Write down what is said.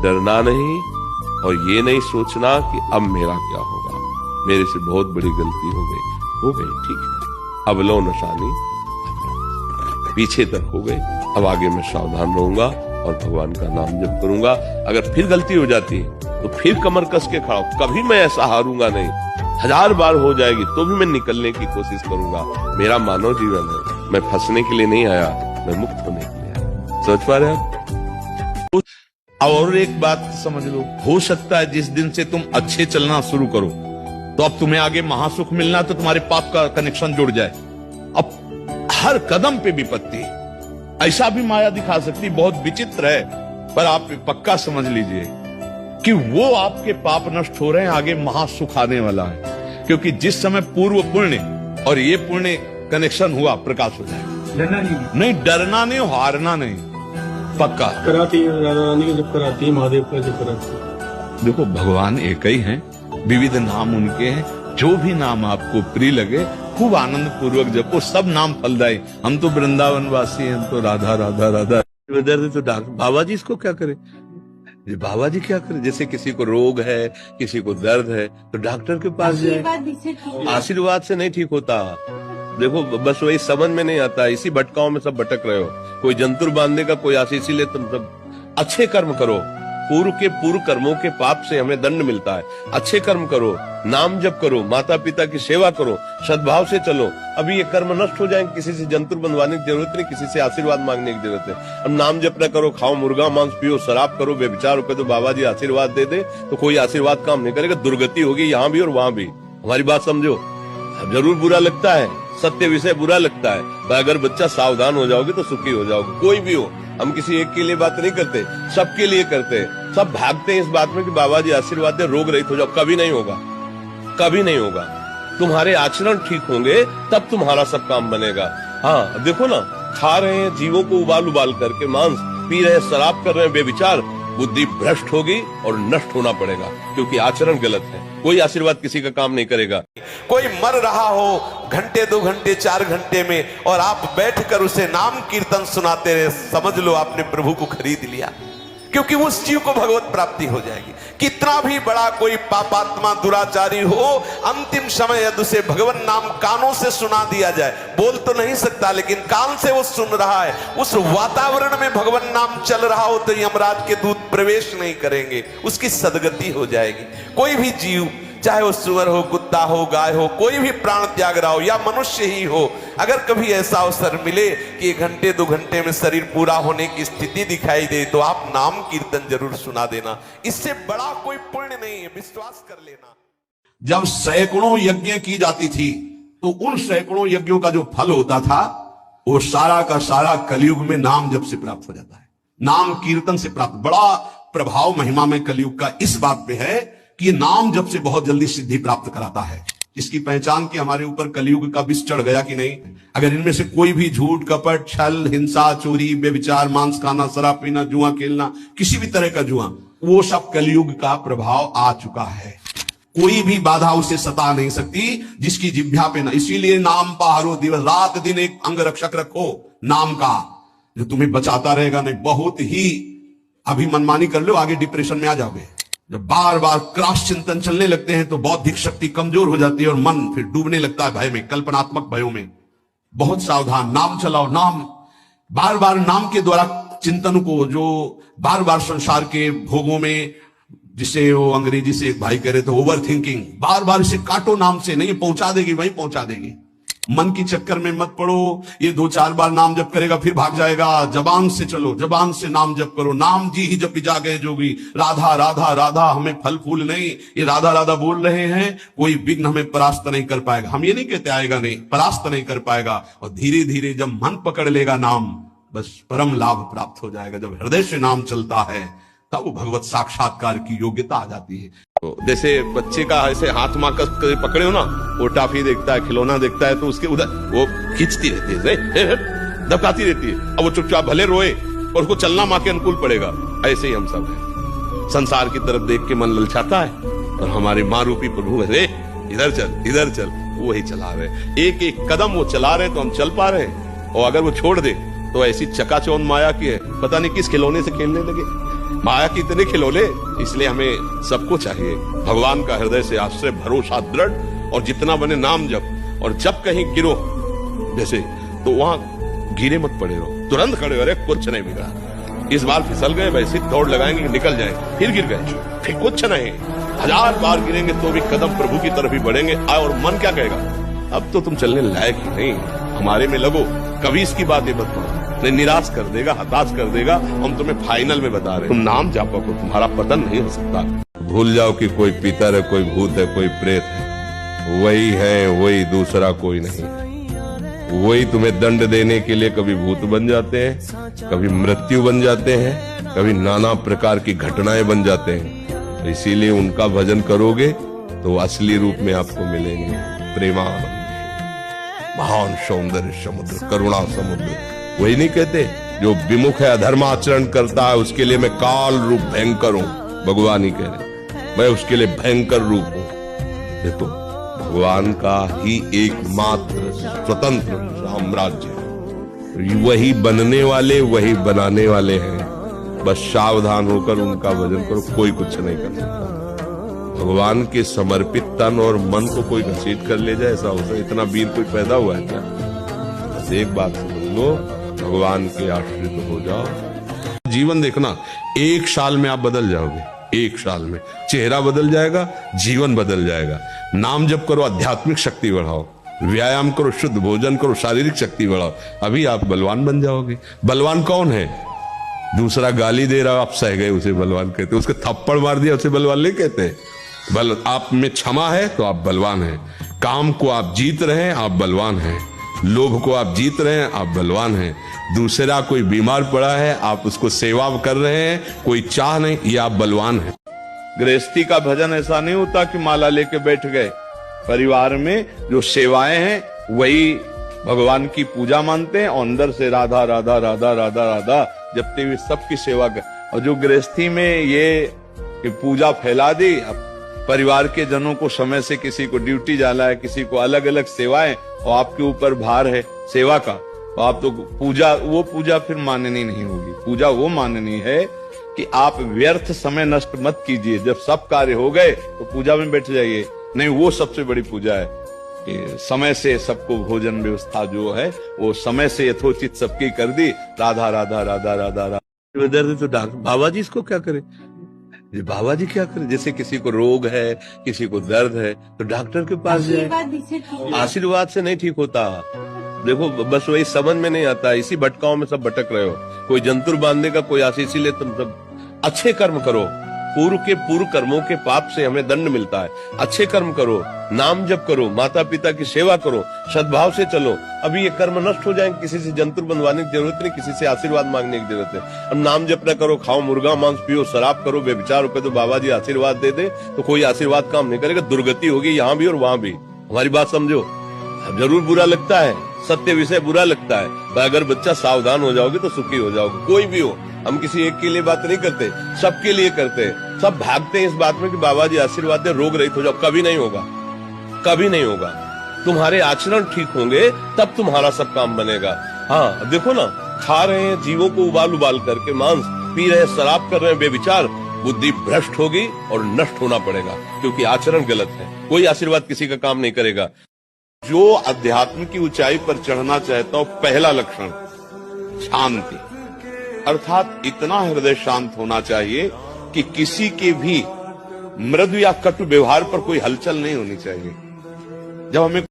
डरना नहीं और ये नहीं सोचना कि अब मेरा क्या होगा, मेरे से बहुत बड़ी गलती हो गई, ठीक है, अब लो निशानी, पीछे तक हो गई, अब आगे मैं सावधान रहूंगा और भगवान का नाम जप करूंगा। अगर फिर गलती हो जाती तो फिर कमर कस के खड़ा, कभी मैं ऐसा हारूंगा नहीं, 1000 बार हो जाएगी तो भी मैं निकलने की कोशिश करूंगा। मेरा मानव जीवन है, मैं फंसने के लिए नहीं आया, मैं मुक्त होने के लिए आया। सोच पा रहे हैं? और एक बात समझ लो, हो सकता है जिस दिन से तुम अच्छे चलना शुरू करो तो अब तुम्हें आगे महासुख मिलना तो तुम्हारे पाप का कनेक्शन जुड़ जाए। अब हर कदम पे विपत्ति, ऐसा भी माया दिखा सकती, बहुत विचित्र है, पर आप पक्का समझ लीजिए कि वो आपके पाप नष्ट हो रहे हैं, आगे महासुख आने वाला है। क्योंकि जिस समय पूर्व पुण्य और ये पुण्य कनेक्शन हुआ, प्रकाश हो जाएगा। डरना नहीं, डरना नहीं, हारना नहीं, पक्का कराती है, राधा रानी का जब कराती है, महादेव का जब कराती है। देखो भगवान एक ही हैं, विविध नाम उनके हैं, जो भी नाम आपको प्रिय लगे खूब आनंद पूर्वक जपो, सब नाम फलदायी। हम तो वृंदावन वासी हैं, हम तो राधा राधा राधा। दर्द तो डॉक्टर बाबा जी इसको क्या करे, बाबा जी क्या करे? जैसे किसी को रोग है, किसी को दर्द है तो डॉक्टर के पास जाए, आशीर्वाद से नहीं ठीक होता। देखो बस वही समझ में नहीं आता, इसी भटकाओं में सब भटक रहे हो। कोई जंतुर बांधने का कोई आशीष ले, तुम सब अच्छे कर्म करो, पूर्व कर्मों के पाप से हमें दंड मिलता है। अच्छे कर्म करो, नाम जप करो, माता पिता की सेवा करो, सद्भाव से चलो। अभी ये कर्म नष्ट हो जाएंगे, किसी से जंतुर बंधवाने की जरूरत नहीं, किसी से आशीर्वाद मांगने की जरूरत है। अब नाम जप न करो, खाओ मुर्गा मांस, पियो शराब करो, बेविचार हो तो बाबा जी आशीर्वाद दे दे तो कोई आशीर्वाद काम नहीं करेगा, दुर्गति होगी यहाँ भी और वहां भी। हमारी बात समझो। जरूर बुरा लगता है, सत्य विषय बुरा लगता है, पर अगर बच्चा सावधान हो जाओगे तो सुखी हो जाओगे। कोई भी हो, हम किसी एक के लिए बात नहीं करते, सबके लिए करते हैं। सब भागते हैं इस बात में कि बाबा जी आशीर्वाद दे, रोग रहित हो जाओ। कभी नहीं होगा, कभी नहीं होगा। तुम्हारे आचरण ठीक होंगे तब तुम्हारा सब काम बनेगा। हाँ देखो ना, खा रहे हैं जीवों को उबाल उबाल करके मांस, पी रहे हैं शराब, कर रहे हैं बेविचार, बुद्धि भ्रष्ट होगी और नष्ट होना पड़ेगा, क्योंकि आचरण गलत है। कोई आशीर्वाद किसी का काम नहीं करेगा। कोई मर रहा हो घंटे 2 घंटे 4 घंटे में और आप बैठकर उसे नाम कीर्तन सुनाते रहे, समझ लो आपने प्रभु को खरीद लिया, क्योंकि उस जीव को भगवत प्राप्ति हो जाएगी। कितना भी बड़ा कोई पापात्मा दुराचारी हो, अंतिम समय यदि उसे भगवान नाम कानों से सुना दिया जाए, बोल तो नहीं सकता लेकिन कान से वो सुन रहा है, उस वातावरण में भगवान नाम चल रहा हो तो यमराज के दूत प्रवेश नहीं करेंगे, उसकी सदगति हो जाएगी। कोई भी जीव, चाहे वो सुअर हो, कुत्ता हो, गाय हो, कोई भी प्राण त्याग रहा हो या मनुष्य ही हो, अगर कभी ऐसा अवसर मिले कि 1 घंटे 2 घंटे में शरीर पूरा होने की स्थिति दिखाई दे तो आप नाम कीर्तन जरूर सुना देना। इससे बड़ा कोई पुण्य नहीं है, विश्वास कर लेना। जब सैकड़ों यज्ञ की जाती थी तो उन सैकड़ों यज्ञों का जो फल होता था वो सारा का सारा कलयुग में नाम जप से प्राप्त हो जाता है, नाम कीर्तन से प्राप्त। बड़ा प्रभाव महिमा में कलयुग का इस बात पे है कि ये नाम जप से बहुत जल्दी सिद्धि प्राप्त कराता है। इसकी पहचान की हमारे ऊपर कलयुग का विष चढ़ गया कि नहीं। अगर इनमें से कोई भी झूठ, कपट, छल, हिंसा, चोरी, बेविचार, मांस खाना, शराब पीना, जुआ खेलना, किसी भी तरह का जुआ, वो सब कलयुग का प्रभाव आ चुका है। कोई भी बाधा उसे सता नहीं सकती जिसकी जिह्वा पे ना। इसीलिए नाम पहारो दिवस रात दिन एक अंग रक्षक रखो नाम का, जो तुम्हें बचाता रहेगा। नहीं बहुत ही अभी मनमानी कर लो, आगे डिप्रेशन में आ जाओगे। जब बार बार क्रॉस चिंतन चलने लगते हैं तो बौद्धिक शक्ति कमजोर हो जाती है और मन फिर डूबने लगता है भय में, कल्पनात्मक भयों में। बहुत सावधान, नाम चलाओ। नाम बार बार नाम के द्वारा चिंतन को, जो बार बार संसार के भोगों में, जिसे वो अंग्रेजी से एक भाई कह रहे थे ओवर थिंकिंग, बार बार इसे काटो नाम से, नहीं पहुंचा देगी, वहीं पहुंचा देगी। मन की चक्कर में मत पड़ो, ये 2-4 बार नाम जप करेगा फिर भाग जाएगा। जबान से चलो, जबान से नाम जप करो। नाम जी ही जपी जा गए जोगी, राधा राधा राधा, हमें फल फूल नहीं, ये राधा राधा बोल रहे हैं, कोई विघ्न हमें परास्त नहीं कर पाएगा। हम ये नहीं कहते आएगा नहीं, परास्त नहीं कर पाएगा। और धीरे धीरे जब मन पकड़ लेगा नाम, बस परम लाभ प्राप्त हो जाएगा। जब हृदय से नाम चलता है तब वो भगवत साक्षात्कार की योग्यता आ जाती है। तो जैसे बच्चे का ऐसे हाथ माँ कस पकड़े हो ना, वो टाफी देखता है, खिलौना देखता है, तो उसके उधर वो खींचती रहती है, दबकाती रहती है। अब वो चुपचाप भले रोए और उसको चलना माँ के अनुकूल पड़ेगा। ऐसे ही हम सब हैं, संसार की तरफ देख के मन ललचाता है और हमारे माँ रूपी प्रभु है, इधर चल इधर चल, वो ही चला रहे। एक एक कदम वो चला रहे तो हम चल पा रहे हैं, और अगर वो छोड़ दे तो ऐसी चकाचौंध माया की है, पता नहीं किस खिलौने से खेलने लगे। माया के इतने खिलौले, इसलिए हमें सबको चाहिए भगवान का हृदय से आश्रय भरोसा दृढ़, और जितना बने नाम जप। और जब कहीं गिरो जैसे, तो वहां गिरे मत पड़े रहो, तुरंत खड़े हो, अरे कुछ नहीं बिगड़ा, इस बार फिसल गए, वैसे दौड़ लगाएंगे कि निकल जाए, फिर गिर गए, फिर कुछ नहीं, 1000 बार गिरेंगे तो भी कदम प्रभु की तरफ ही बढ़ेंगे। और मन क्या कहेगा, अब तो तुम चलने लायक ही नहीं, हमारे में लगो। कभी इसकी बातें मत करो, नहीं निराश कर देगा, हताश कर देगा। हम तुम्हें फाइनल में बता रहे, तुम नाम जापो को, तुम्हारा पतन नहीं हो सकता। भूल जाओ कि कोई पितर है, कोई भूत है, कोई प्रेत है, वही है, वही, दूसरा कोई नहीं। वही तुम्हें दंड देने के लिए कभी भूत बन जाते हैं, कभी मृत्यु बन जाते हैं, कभी नाना प्रकार की घटनाएं बन जाते हैं। इसीलिए उनका भजन करोगे तो असली रूप में आपको मिलेंगे प्रेमानंद, महान सौंदर्य समुद्र, करुणा समुद्र। वही नहीं कहते, जो विमुख है, अधर्म आचरण करता है, उसके लिए मैं काल रूप भयंकर हूं। भगवान ही कह रहे, मैं उसके लिए भयंकर रूप हूं। देखो, भगवान का ही एकमात्र स्वतंत्र साम्राज्य, वही बनने वाले, वही बनाने वाले हैं। बस सावधान होकर उनका भजन करो, कोई कुछ नहीं कर सकता। भगवान के समर्पित तन और मन को कोई घसीट कर ले जाए, ऐसा होता है? इतना वीर कोई पैदा हुआ है क्या? बस एक बात समझ लो, भगवान के आश्रित हो जाओ। जीवन देखना, 1 साल में आप बदल जाओगे, 1 साल में चेहरा बदल जाएगा, जीवन बदल जाएगा। नाम जप करो, आध्यात्मिक शक्ति बढ़ाओ, व्यायाम करो, शुद्ध भोजन करो, शारीरिक शक्ति बढ़ाओ, अभी आप बलवान बन जाओगे। बलवान कौन है? दूसरा गाली दे रहा, आप सह गए, उसे बलवान कहते। उसके थप्पड़ मार दिया, उसे बलवान नहीं कहते। बल आप में क्षमा है तो आप बलवान हैं। काम को आप जीत रहे हैं, आप बलवान हैं। लोभ को आप जीत रहे हैं, आप बलवान हैं। दूसरा कोई बीमार पड़ा है, आप उसको सेवा कर रहे हैं, कोई चाह नहीं, ये आप बलवान हैं। गृहस्थी का भजन ऐसा नहीं होता कि माला लेके बैठ गए। परिवार में जो सेवाएं हैं वही भगवान की पूजा मानते हैं, और अंदर से राधा राधा राधा राधा राधा जपते हुए सबकी सेवा कर। और जो गृहस्थी में ये पूजा फैला दी, अब परिवार के जनों को समय से, किसी को ड्यूटी जाना है, किसी को अलग अलग सेवाएं, और आपके ऊपर भार है सेवा का, तो आप तो पूजा, वो पूजा फिर माननी नहीं होगी। पूजा वो माननी है कि आप व्यर्थ समय नष्ट मत कीजिए। जब सब कार्य हो गए तो पूजा में बैठ जाइए, नहीं, वो सबसे बड़ी पूजा है कि समय से सबको भोजन व्यवस्था जो है वो समय से यथोचित सबकी कर दी। राधा राधा राधा राधा राधा। दर्द तो डॉक्टर बाबा जी इसको क्या करे, बाबा जी क्या करे? जैसे किसी को रोग है, किसी को दर्द है, तो डॉक्टर के पास जाए। आशीर्वाद से नहीं ठीक होता। देखो, बस वही समझ में नहीं आता, इसी भटकाओं में सब भटक रहे हो। कोई जंतुर बांधने का कोई आशीष, इसीलिए तुम सब अच्छे कर्म करो। पूर्व कर्मों के पाप से हमें दंड मिलता है। अच्छे कर्म करो, नाम जप करो, माता पिता की सेवा करो, सद्भाव से चलो। अभी ये कर्म नष्ट हो जाएंगे, किसी से जंतुर बंधवाने की जरूरत नहीं, किसी से आशीर्वाद मांगने की जरूरत है। अब नाम जप न करो, खाओ मुर्गा मांस, पियो शराब करो, बेविचार होकर तो बाबा जी आशीर्वाद दे दे तो कोई आशीर्वाद काम नहीं करेगा। दुर्गति होगी यहाँ भी और वहां भी। हमारी बात समझो। जरूर बुरा लगता है, सत्य विषय बुरा लगता है, पर अगर बच्चा सावधान हो जाओगे तो सुखी हो जाओगे। कोई भी हो, हम किसी एक के लिए बात नहीं करते, सबके लिए करते हैं। सब भागते हैं इस बात में कि बाबा जी आशीर्वाद दे, रोग रहित हो जाओ। कभी नहीं होगा, कभी नहीं होगा। तुम्हारे आचरण ठीक होंगे तब तुम्हारा सब काम बनेगा। हाँ देखो ना, खा रहे हैं जीवों को उबाल उबाल करके मांस, पी रहे हैं शराब, कर रहे हैं बेविचार, बुद्धि भ्रष्ट होगी और नष्ट होना पड़ेगा, क्योंकि आचरण गलत है। कोई आशीर्वाद किसी का काम नहीं करेगा। जो अध्यात्म की ऊंचाई पर चढ़ना चाहता हूं, पहला लक्षण शांति, अर्थात इतना हृदय शांत होना चाहिए कि किसी के भी मृदु या कटु व्यवहार पर कोई हलचल नहीं होनी चाहिए। जब हमें